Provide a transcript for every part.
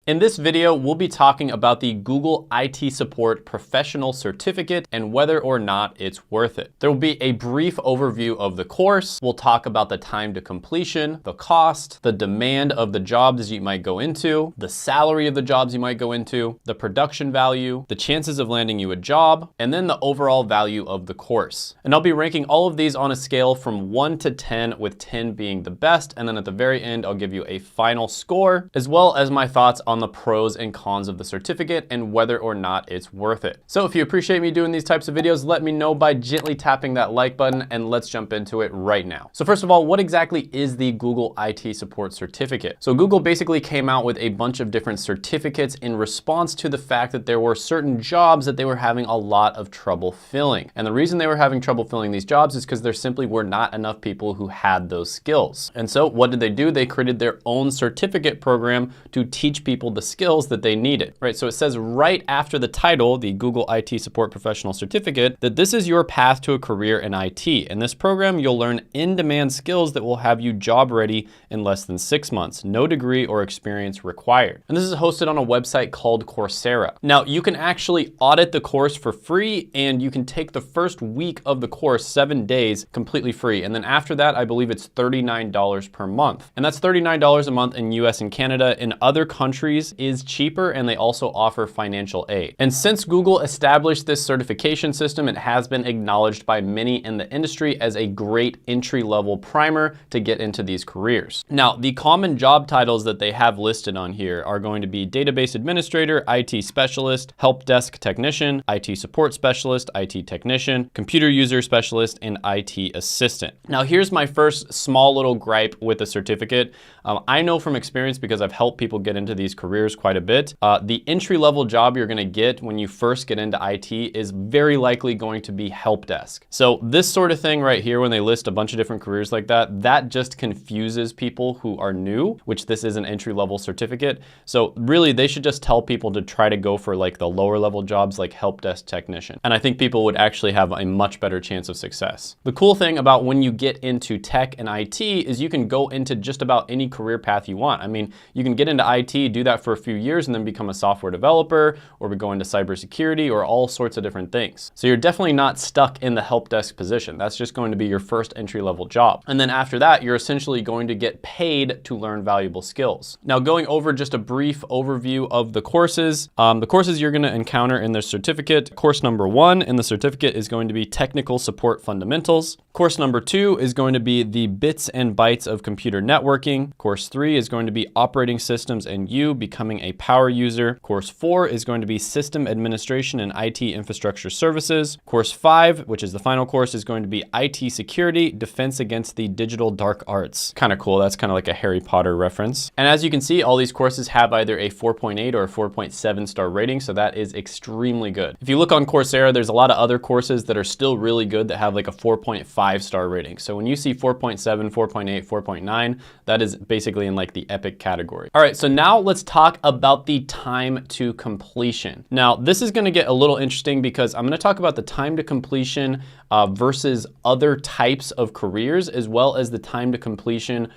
In this video, we'll be talking about the Google IT Support Professional Certificate and whether or not it's worth it. There will be a brief overview of the course. We'll talk about the time to completion, the cost, the demand of the jobs you might go into, the salary of the jobs you might go into, the production value, the chances of landing you a job, and then the overall value of the course. And I'll be ranking all of these on a scale from 1 to 10, with 10 being the best. And then at the very end, I'll give you a final score, as well as my thoughts on the pros and cons of the certificate and whether or not it's worth it. So if you appreciate me doing these types of videos, let me know by gently tapping that like button, and let's jump into it right now. So first of all, what exactly is the Google IT Support Certificate? So Google basically came out with a bunch of different certificates in response to the fact that there were certain jobs that they were having a lot of trouble filling. And the reason they were having trouble filling these jobs is because there simply were not enough people who had those skills. And so what did they do? They created their own certificate program to teach people the skills that they needed, right? So it says right after the title, the Google IT Support Professional Certificate, that this is your path to a career in IT. In this program, you'll learn in-demand skills that will have you job ready in less than 6 months, no degree or experience required. And this is hosted on a website called Coursera. Now, you can actually audit the course for free, and you can take the first week of the course, 7 days, completely free. And then after that, I believe it's $39 per month. And that's $39 a month in US and Canada. In other countries is cheaper, and they also offer financial aid. And since Google established this certification system, it has been acknowledged by many in the industry as a great entry-level primer to get into these careers. Now, the common job titles that they have listed on here are going to be database administrator, IT specialist, help desk technician, IT support specialist, IT technician, computer user specialist, and IT assistant. Now, here's my first small little gripe with the certificate. I know from experience, because I've helped people get into these careers quite a bit, the entry-level job you're gonna get when you first get into IT is very likely going to be help desk. So this sort of thing right here, when they list a bunch of different careers like that, that just confuses people who are new, which this is an entry-level certificate. So really, they should just tell people to try to go for like the lower level jobs like help desk technician. And I think people would actually have a much better chance of success. The cool thing about when you get into tech and IT is you can go into just about any career path you want. I mean, you can get into IT, do that for a few years, and then become a software developer, or go into cybersecurity, or all sorts of different things. So you're definitely not stuck in the help desk position. That's just going to be your first entry-level job. And then after that, you're essentially going to get paid to learn valuable skills. Now, going over just a brief overview of the courses you're going to encounter in the certificate. Course number 1 in the certificate is going to be Technical Support Fundamentals. Course number 2 is going to be the Bits and Bytes of Computer Networking. Course 3 is going to be Operating Systems and You, Becoming a Power User. Course 4 is going to be System Administration and IT Infrastructure Services. Course 5, which is the final course, is going to be IT Security, Defense Against the Digital Dark Arts. Kind of cool. That's kind of like a Harry Potter reference. And as you can see, all these courses have either a 4.8 or a 4.7 star rating, so that is extremely good. If you look on Coursera, there's a lot of other courses that are still really good that have like a 4.5 star rating. So when you see 4.7, 4.8, 4.9, that is basically in like the epic category. All right, so now let's talk about the time to completion. Now, this is going to get a little interesting because I'm going to talk about the time to completion versus other types of careers, as well as the time to completion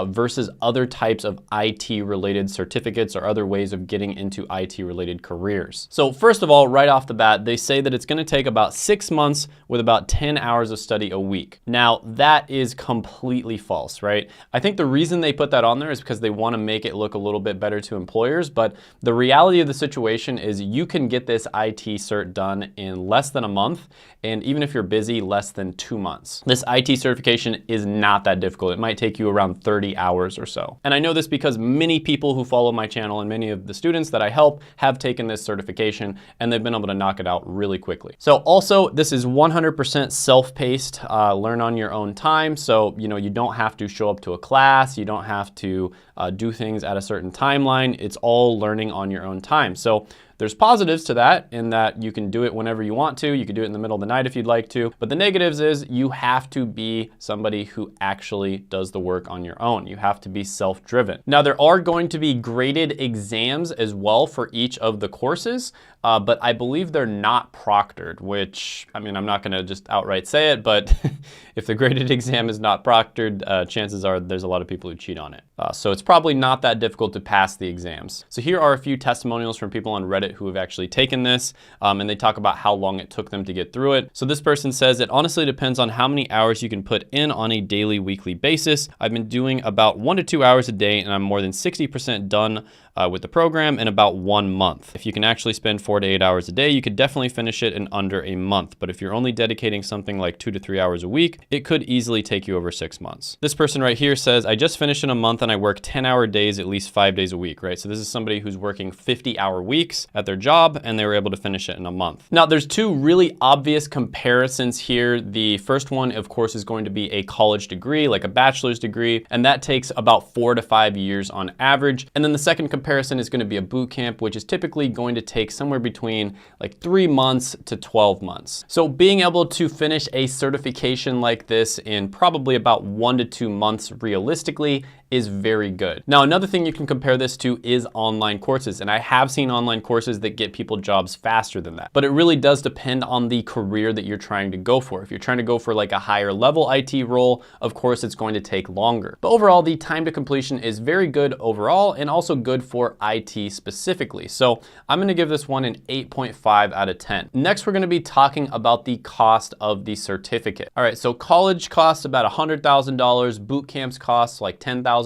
versus other types of IT-related certificates or other ways of getting into IT-related careers. So first of all, right off the bat, they say that it's going to take about 6 months with about 10 hours of study a week. Now, that is completely false, right? I think the reason they put that on there is because they want to make it look a little bit better to employers, but the reality of the situation is you can get this IT cert done in less than a month, and even if you're busy, less than 2 months. This IT certification is not that difficult. It might take you around 30 hours or so. And I know this because many people who follow my channel and many of the students that I help have taken this certification, and they've been able to knock it out really quickly. So also, this is 100% self-paced, learn on your own time. So, you don't have to show up to a class. You don't have to do things at a certain timeline. It's all learning on your own time. So There's positives to that in that you can do it whenever you want to. You can do it in the middle of the night if you'd like to. But the negatives is you have to be somebody who actually does the work on your own. You have to be self-driven. Now, there are going to be graded exams as well for each of the courses, but I believe they're not proctored, which, I mean, I'm not gonna just outright say it, but if the graded exam is not proctored, chances are there's a lot of people who cheat on it. So it's probably not that difficult to pass the exams. So here are a few testimonials from people on Reddit who have actually taken this, and they talk about how long it took them to get through it. So this person says, it honestly depends on how many hours you can put in on a daily, weekly basis. I've been doing about 1 to 2 hours a day, and I'm more than 60% done with the program in about 1 month. If you can actually spend 4 to 8 hours a day, you could definitely finish it in under a month. But if you're only dedicating something like 2 to 3 hours a week, it could easily take you over 6 months. This person right here says, I just finished in a month and I work 10-hour days at least 5 days a week, right? So this is somebody who's working 50-hour weeks at their job and they were able to finish it in a month. Now, there's two really obvious comparisons here. The first one, of course, is going to be a college degree, like a bachelor's degree, and that takes about 4 to 5 years on average. And then the second comparison is going to be a boot camp, which is typically going to take somewhere between like 3 months to 12 months. So being able to finish a certification like this in probably about 1 to 2 months realistically is very good. Now, another thing you can compare this to is online courses. And I have seen online courses that get people jobs faster than that. But it really does depend on the career that you're trying to go for. If you're trying to go for like a higher level IT role, of course, it's going to take longer. But overall, the time to completion is very good overall and also good for IT specifically. So I'm gonna give this one an 8.5 out of 10. Next, we're gonna be talking about the cost of the certificate. All right, so college costs about $100,000, boot camps costs like $10,000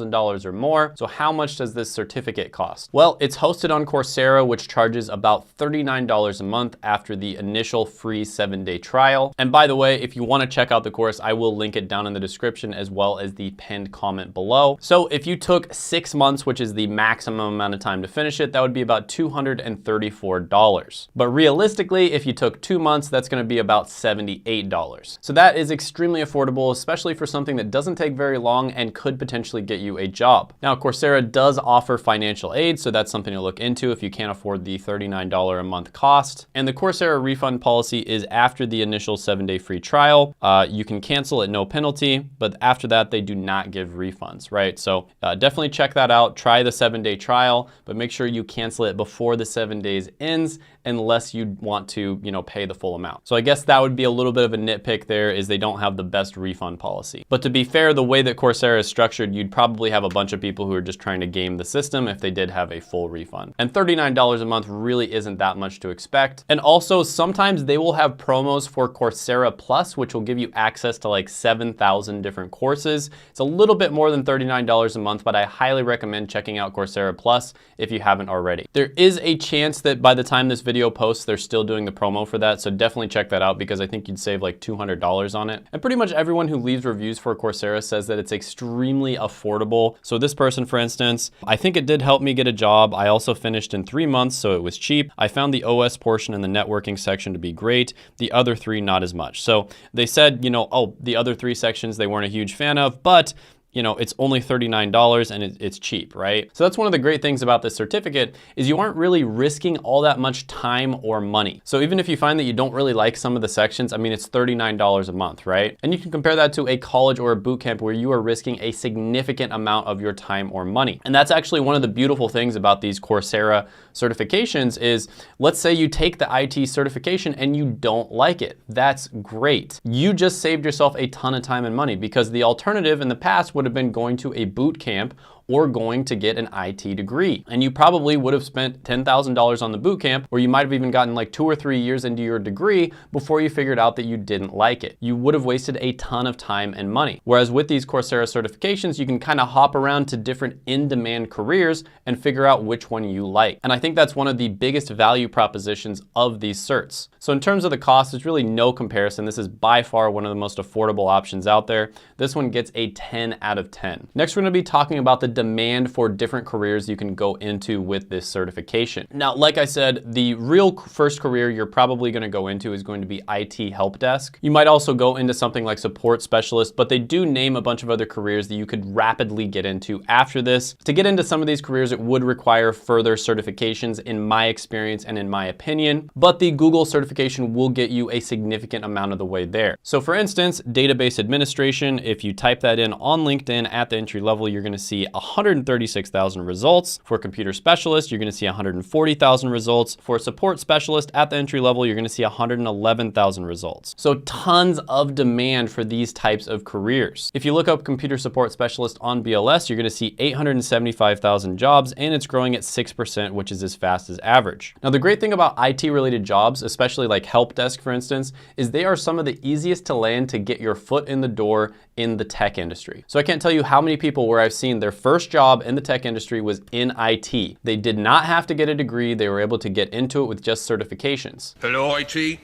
or more. So how much does this certificate cost? Well, it's hosted on Coursera, which charges about $39 a month after the initial free 7-day trial. And by the way, if you want to check out the course, I will link it down in the description as well as the pinned comment below. So if you took 6 months, which is the maximum amount of time to finish it, that would be about $234. But realistically, if you took 2 months, that's going to be about $78. So that is extremely affordable, especially for something that doesn't take very long and could potentially get you a job. Now, Coursera does offer financial aid, so that's something to look into if you can't afford the $39 a month cost. And the Coursera refund policy is after the initial 7-day free trial. You can cancel at no penalty, but after that, they do not give refunds, right? So definitely check that out. Try the 7-day trial, but make sure you cancel it before the 7 days ends, unless you want to, pay the full amount. So I guess that would be a little bit of a nitpick there, is they don't have the best refund policy. But to be fair, the way that Coursera is structured, you'd probably have a bunch of people who are just trying to game the system if they did have a full refund. And $39 a month really isn't that much to expect. And also, sometimes they will have promos for Coursera Plus, which will give you access to like 7,000 different courses. It's a little bit more than $39 a month, but I highly recommend checking out Coursera Plus if you haven't already. There is a chance that by the time this video posts, they're still doing the promo for that, so definitely check that out because I think you'd save like $200 on it. And pretty much everyone who leaves reviews for Coursera says that it's extremely affordable. So this person, for instance, I think it did help me get a job. I also finished in 3 months, so it was cheap. I found the OS portion and the networking section to be great. The other 3, not as much. So they said, oh, the other 3 sections they weren't a huge fan of, but it's only $39 and it's cheap, right? So that's one of the great things about this certificate is you aren't really risking all that much time or money. So even if you find that you don't really like some of the sections, I mean, it's $39 a month, right? And you can compare that to a college or a boot camp where you are risking a significant amount of your time or money. And that's actually one of the beautiful things about these Coursera certifications is, let's say you take the IT certification and you don't like it. That's great. You just saved yourself a ton of time and money because the alternative in the past would have been going to a boot camp or going to get an IT degree. And you probably would have spent $10,000 on the boot camp, or you might have even gotten like 2 or 3 years into your degree before you figured out that you didn't like it. You would have wasted a ton of time and money. Whereas with these Coursera certifications, you can kind of hop around to different in-demand careers and figure out which one you like. And I think that's one of the biggest value propositions of these certs. So in terms of the cost, there's really no comparison. This is by far one of the most affordable options out there. This one gets a 10 out of 10. Next, we're gonna be talking about the demand for different careers you can go into with this certification. Now, like I said, the real first career you're probably going to go into is going to be IT help desk. You might also go into something like support specialist, but they do name a bunch of other careers that you could rapidly get into after this. To get into some of these careers, it would require further certifications in my experience and in my opinion, but the Google certification will get you a significant amount of the way there. So for instance, database administration, if you type that in on LinkedIn at the entry level, you're going to see 136,000 results. For computer specialist, you're going to see 140,000 results. For support specialist at the entry level, you're going to see 111,000 results. So tons of demand for these types of careers. If you look up computer support specialist on BLS, you're going to see 875,000 jobs, and it's growing at 6%, which is as fast as average. Now, the great thing about IT related jobs, especially like help desk, for instance, is they are some of the easiest to land to get your foot in the door in the tech industry. So I can't tell you how many people where I've seen their first job in the tech industry was in IT. They did not have to get a degree. They were able to get into it with just certifications. Hello, IT?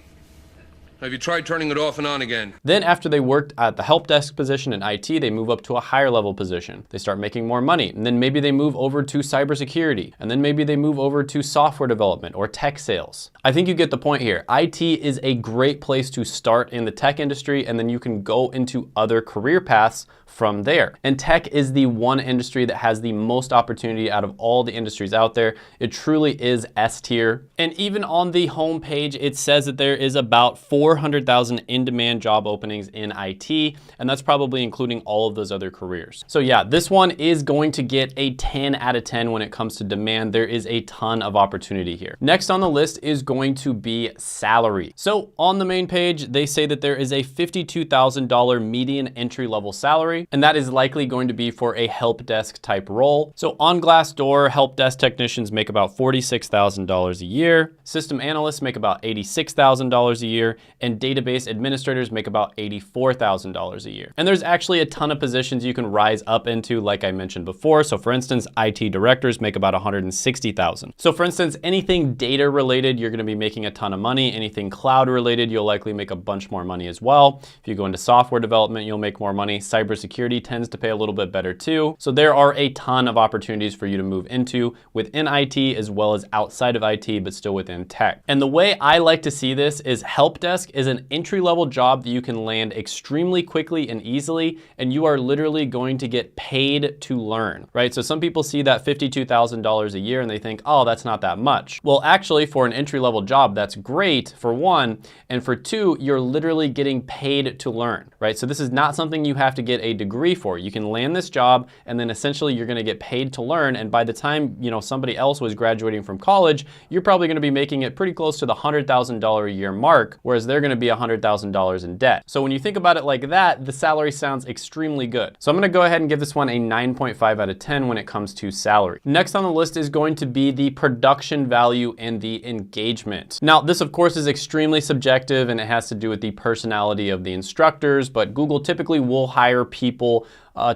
Have you tried turning it off and on again? Then after they worked at the help desk position in IT, they move up to a higher level position. They start making more money, and then maybe they move over to cybersecurity, and then maybe they move over to software development or tech sales. I think you get the point here. IT is a great place to start in the tech industry, and then you can go into other career paths from there. And tech is the one industry that has the most opportunity out of all the industries out there. It truly is S tier. And even on the home page, it says that there is about 400,000 in-demand job openings in IT, and that's probably including all of those other careers. So yeah, this one is going to get a 10 out of 10 when it comes to demand. There is a ton of opportunity here. Next on the list is going to be salary. So on the main page, they say that there is a $52,000 median entry-level salary, and that is likely going to be for a help desk type role. So on Glassdoor, help desk technicians make about $46,000 a year. System analysts make about $86,000 a year, and database administrators make about $84,000 a year. And there's actually a ton of positions you can rise up into, like I mentioned before. So for instance, IT directors make about $160,000. So for instance, anything data related, you're going to be making a ton of money. Anything cloud related, you'll likely make a bunch more money as well. If you go into software development, you'll make more money. Cybersecurity tends to pay a little bit better too. So there are a ton of opportunities for you to move into within IT as well as outside of IT, but still within tech. And the way I like to see this is help desk is an entry-level job that you can land extremely quickly and easily, and you are literally going to get paid to learn, right? So some people see that $52,000 a year and they think, oh, that's not that much. Well, actually for an entry-level job, that's great for one, and for two, you're literally getting paid to learn, right? So this is not something you have to get a degree for. You can land this job and then essentially you're gonna get paid to learn, and by the time, somebody else was graduating from college, you're probably gonna be making it pretty close to the $100,000 a year mark, whereas they're gonna be $100,000 in debt. So when you think about it like that, the salary sounds extremely good. So I'm gonna go ahead and give this one a 9.5 out of 10 when it comes to salary. Next on the list is going to be the production value and the engagement. Now, this of course is extremely subjective and it has to do with the personality of the instructors, but Google typically will hire people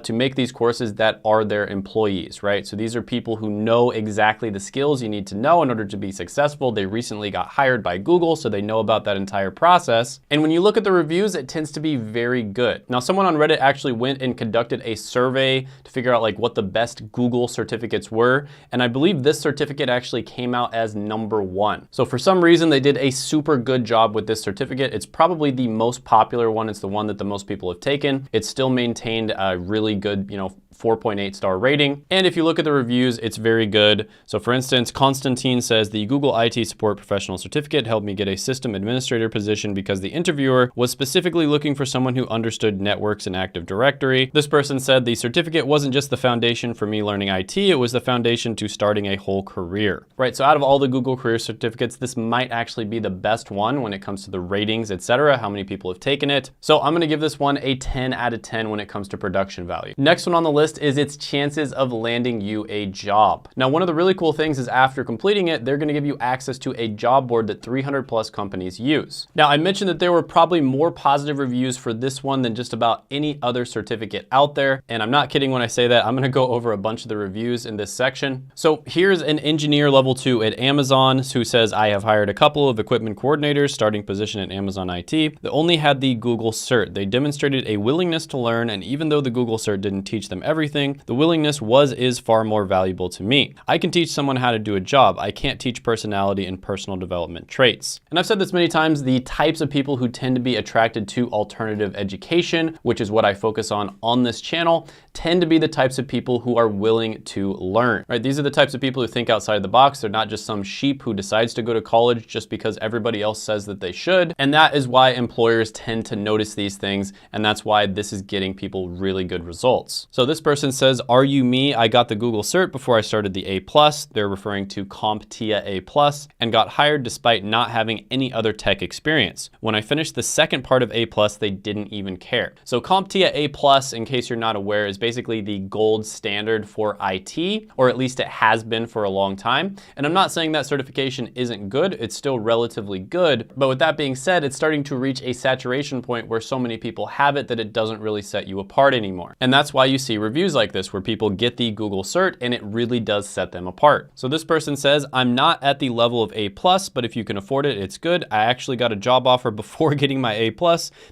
to make these courses that are their employees, right? So these are people who know exactly the skills you need to know in order to be successful. They recently got hired by Google, so they know about that entire process. And when you look at the reviews, it tends to be very good. Now, someone on Reddit actually went and conducted a survey to figure out like what the best Google certificates were. And I believe this certificate actually came out as #1. So for some reason, they did a super good job with this certificate. It's probably the most popular one. It's the one that the most people have taken. It's still maintained a really good, 4.8 star rating. And if you look at the reviews, it's very good. So for instance, Constantine says the Google IT Support Professional Certificate helped me get a system administrator position because the interviewer was specifically looking for someone who understood networks and Active Directory. This person said the certificate wasn't just the foundation for me learning IT, it was the foundation to starting a whole career, right? So out of all the Google career certificates, this might actually be the best one when it comes to the ratings, etc., how many people have taken it. So I'm gonna give this one a 10 out of 10 when it comes to production value. Next one on the list is its chances of landing you a job. Now, one of the really cool things is after completing it, they're gonna give you access to a job board that 300 plus companies use. Now, I mentioned that there were probably more positive reviews for this one than just about any other certificate out there. And I'm not kidding when I say that. I'm gonna go over a bunch of the reviews in this section. So here's an engineer level 2 at Amazon who says, I have hired a couple of equipment coordinators starting position at Amazon IT that only had the Google cert. They demonstrated a willingness to learn, and even though the Google cert didn't teach them everything, everything, the willingness is far more valuable to me. I can teach someone how to do a job. I can't teach personality and personal development traits. And I've said this many times, the types of people who tend to be attracted to alternative education, which is what I focus on this channel, tend to be the types of people who are willing to learn, right? These are the types of people who think outside the box. They're not just some sheep who decides to go to college just because everybody else says that they should. And that is why employers tend to notice these things. And that's why this is getting people really good results. So this person says, are you me? I got the Google cert before I started the A+. They're referring to CompTIA A+, and got hired despite not having any other tech experience. When I finished the second part of A+, they didn't even care. So CompTIA A+, in case you're not aware, is basically the gold standard for IT, or at least it has been for a long time. And I'm not saying that certification isn't good, it's still relatively good. But with that being said, it's starting to reach a saturation point where so many people have it that it doesn't really set you apart anymore. And that's why you see reviews like this where people get the Google cert and it really does set them apart. So this person says, I'm not at the level of A+, but if you can afford it, it's good. I actually got a job offer before getting my A+,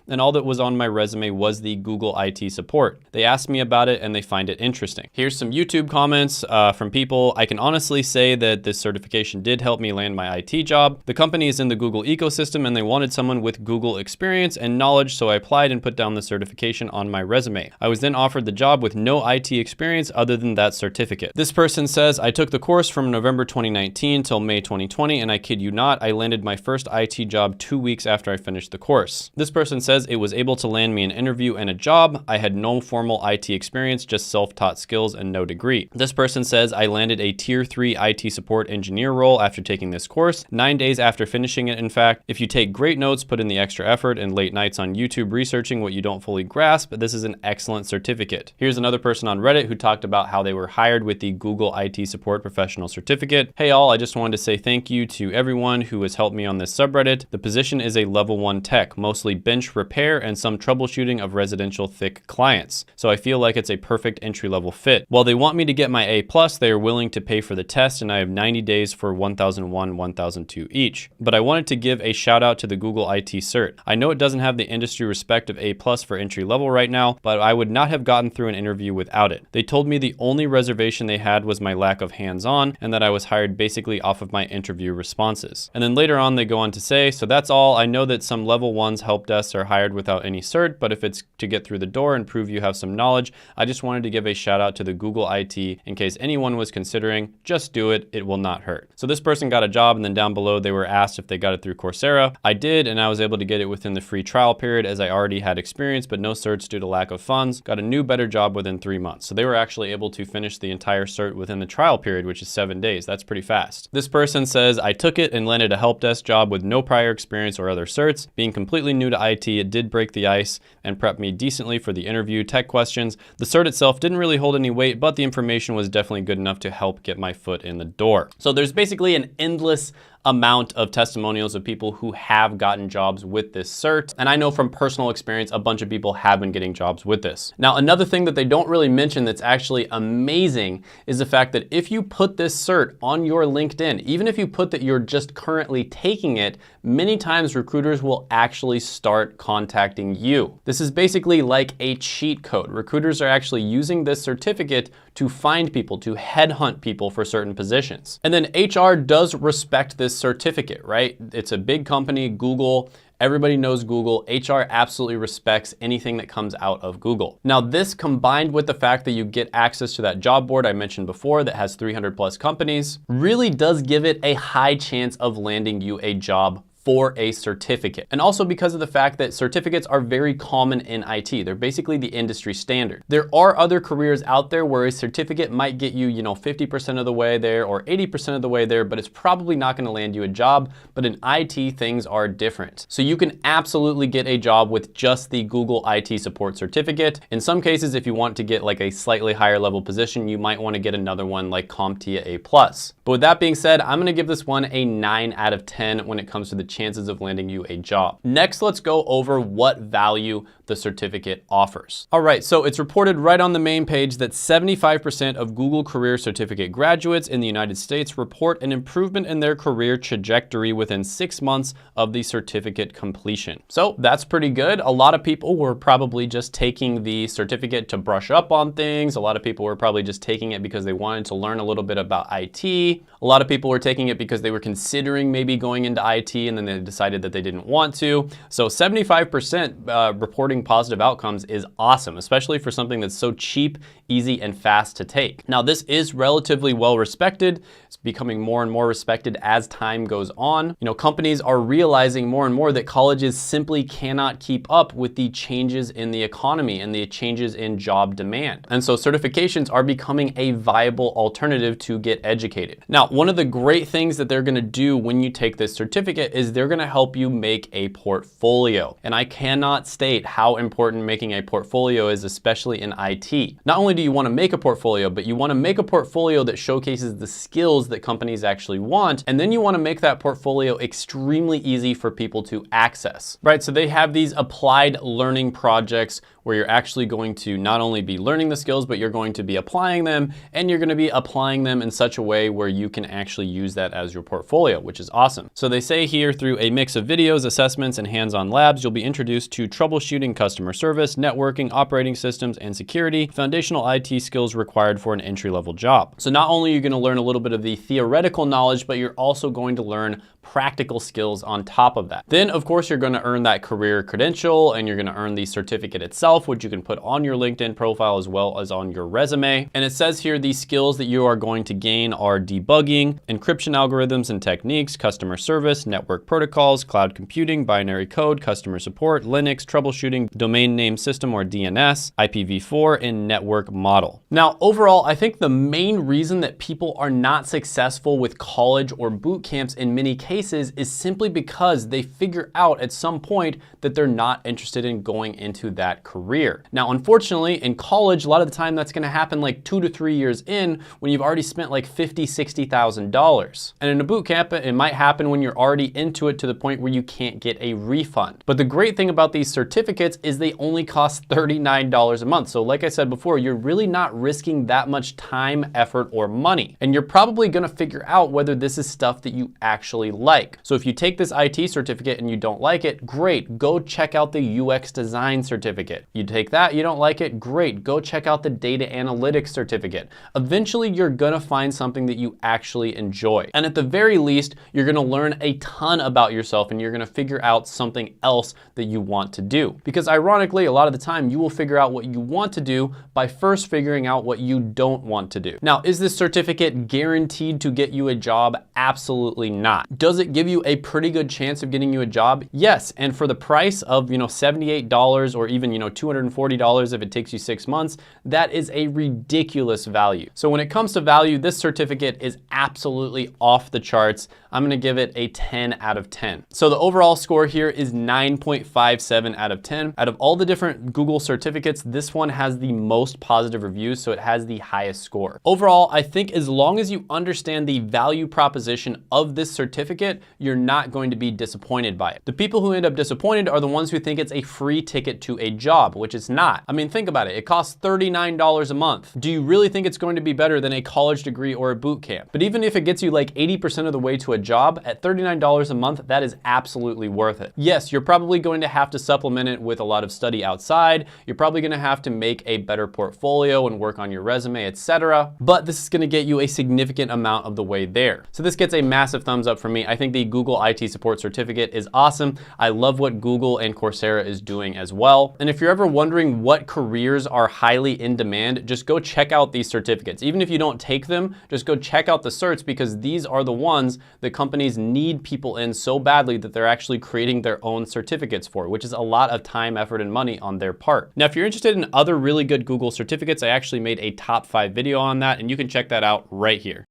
and all that was on my resume was the Google IT support. They asked me about it and they find it interesting. Here's some YouTube comments from people. I can honestly say that this certification did help me land my IT job. The company is in the Google ecosystem and they wanted someone with Google experience and knowledge, so I applied and put down the certification on my resume. I was then offered the job with no IT experience other than that certificate. This person says, I took the course from November 2019 till May 2020, and I kid you not, I landed my first IT job 2 weeks after I finished the course. This person says it was able to land me an interview and a job. I had no formal IT experience, just self-taught skills and no degree. This person says I landed a tier 3 IT support engineer role after taking this course, 9 days after finishing it, in fact. If you take great notes, put in the extra effort and late nights on YouTube researching what you don't fully grasp, this is an excellent certificate. Here's another person on Reddit who talked about how they were hired with the Google IT support professional certificate. Hey all, I just wanted to say thank you to everyone who has helped me on this subreddit. The position is a level 1 tech, mostly bench repair and some troubleshooting of residential thick clients. So I feel like it's a perfect entry-level fit. While they want me to get my A+, they are willing to pay for the test, and I have 90 days for 1001, 1002 each. But I wanted to give a shout out to the Google IT cert. I know it doesn't have the industry respect of A+ for entry level right now, but I would not have gotten through an interview without it. They told me the only reservation they had was my lack of hands-on, and that I was hired basically off of my interview responses. And then later on they go on to say, so that's all. I know that some level 1s help desks are hired without any cert, but if it's to get through the door and prove you have some knowledge, I just wanted to give a shout out to the Google IT in case anyone was considering. Just do it, it will not hurt. So this person got a job, and then down below they were asked if they got it through Coursera. I did, and I was able to get it within the free trial period as I already had experience, but no certs due to lack of funds. Got a new, better job within 3 months. So they were actually able to finish the entire cert within the trial period, which is 7 days. That's pretty fast. This person says, I took it and landed a help desk job with no prior experience or other certs. Being completely new to IT, it did break the ice and prep me decently for the interview tech questions. The cert itself didn't really hold any weight, but the information was definitely good enough to help get my foot in the door. So there's basically an endless amount of testimonials of people who have gotten jobs with this cert. And I know from personal experience, a bunch of people have been getting jobs with this. Now, another thing that they don't really mention that's actually amazing is the fact that if you put this cert on your LinkedIn, even if you put that you're just currently taking it, many times recruiters will actually start contacting you. This is basically like a cheat code. Recruiters are actually using this certificate to find people, to headhunt people for certain positions. And then HR does respect this certificate, right? It's a big company, Google. Everybody knows Google. HR absolutely respects anything that comes out of Google. Now, this combined with the fact that you get access to that job board I mentioned before that has 300+ companies really does give it a high chance of landing you a job for a certificate. And also because of the fact that certificates are very common in IT. They're basically the industry standard. There are other careers out there where a certificate might get you, 50% of the way there or 80% of the way there, but it's probably not gonna land you a job. But in IT, things are different. So you can absolutely get a job with just the Google IT support certificate. In some cases, if you want to get like a slightly higher level position, you might wanna get another one like CompTIA A+. But with that being said, I'm gonna give this one a 9 out of 10 when it comes to the chances of landing you a job. Next, let's go over what value the certificate offers. All right, so it's reported right on the main page that 75% of Google Career Certificate graduates in the United States report an improvement in their career trajectory within 6 months of the certificate completion. So that's pretty good. A lot of people were probably just taking the certificate to brush up on things. A lot of people were probably just taking it because they wanted to learn a little bit about IT. A lot of people were taking it because they were considering maybe going into IT and then they decided that they didn't want to. So 75% reporting positive outcomes is awesome, especially for something that's so cheap, easy, and fast to take. Now, this is relatively well respected. It's becoming more and more respected as time goes on. You know, companies are realizing more and more that colleges simply cannot keep up with the changes in the economy and the changes in job demand. And so certifications are becoming a viable alternative to get educated. Now, one of the great things that they're gonna do when you take this certificate is they're gonna help you make a portfolio. And I cannot state how important making a portfolio is, especially in IT. Not only do you wanna make a portfolio, but you wanna make a portfolio that showcases the skills that companies actually want. And then you wanna make that portfolio extremely easy for people to access, right? So they have these applied learning projects where you're actually going to not only be learning the skills, but you're going to be applying them, and you're gonna be applying them in such a way where you can actually use that as your portfolio, which is awesome. So they say here, through a mix of videos, assessments, and hands-on labs, you'll be introduced to troubleshooting customer service, networking, operating systems, and security, foundational IT skills required for an entry-level job. So not only are you gonna learn a little bit of the theoretical knowledge, but you're also going to learn practical skills on top of that. Then, of course, you're gonna earn that career credential, and you're gonna earn the certificate itself, which you can put on your LinkedIn profile as well as on your resume. And it says here the skills that you are going to gain are debugging, encryption algorithms and techniques, customer service, network protocols, cloud computing, binary code, customer support, Linux, troubleshooting, domain name system or DNS, IPv4, and network model. Now, overall, I think the main reason that people are not successful with college or boot camps in many cases is simply because they figure out at some point that they're not interested in going into that career. Now, unfortunately, in college, a lot of the time that's gonna happen like 2 to 3 years in when you've already spent like $50,000, $60,000. And in a boot camp, it might happen when you're already into it to the point where you can't get a refund. But the great thing about these certificates is they only cost $39 a month. So like I said before, you're really not risking that much time, effort, or money. And you're probably gonna figure out whether this is stuff that you actually like. So if you take this IT certificate and you don't like it, great, go check out the UX design certificate. You take that, you don't like it, great, go check out the data analytics certificate. Eventually, you're gonna find something that you actually enjoy. And at the very least, you're gonna learn a ton about yourself and you're gonna figure out something else that you want to do. Because ironically, a lot of the time, you will figure out what you want to do by first figuring out what you don't want to do. Now, is this certificate guaranteed to get you a job? Absolutely not. Does it give you a pretty good chance of getting you a job? Yes, and for the price of, $78 or even, $240 if it takes you 6 months, that is a ridiculous value. So when it comes to value, this certificate is absolutely off the charts. I'm gonna give it a 10 out of 10. So the overall score here is 9.57 out of 10. Out of all the different Google certificates, this one has the most positive reviews, so it has the highest score. Overall, I think as long as you understand the value proposition of this certificate, you're not going to be disappointed by it. The people who end up disappointed are the ones who think it's a free ticket to a job, which it's not. I mean, think about it. It costs $39 a month. Do you really think it's going to be better than a college degree or a boot camp? But even if it gets you like 80% of the way to a job, at $39 a month, that is absolutely worth it. Yes, you're probably going to have to supplement it with a lot of study outside. You're probably going to have to make a better portfolio and work on your resume, etc. But this is going to get you a significant amount of the way there. So this gets a massive thumbs up from me. I think the Google IT Support Certificate is awesome. I love what Google and Coursera is doing as well. And if you're ever wondering what careers are highly in demand, just go check out these certificates. Even if you don't take them, just go check out the certs because these are the ones that companies need people in so badly that they're actually creating their own certificates for, which is a lot of time, effort, and money on their part. Now, if you're interested in other really good Google certificates, I actually made a top 5 video on that, and you can check that out right here.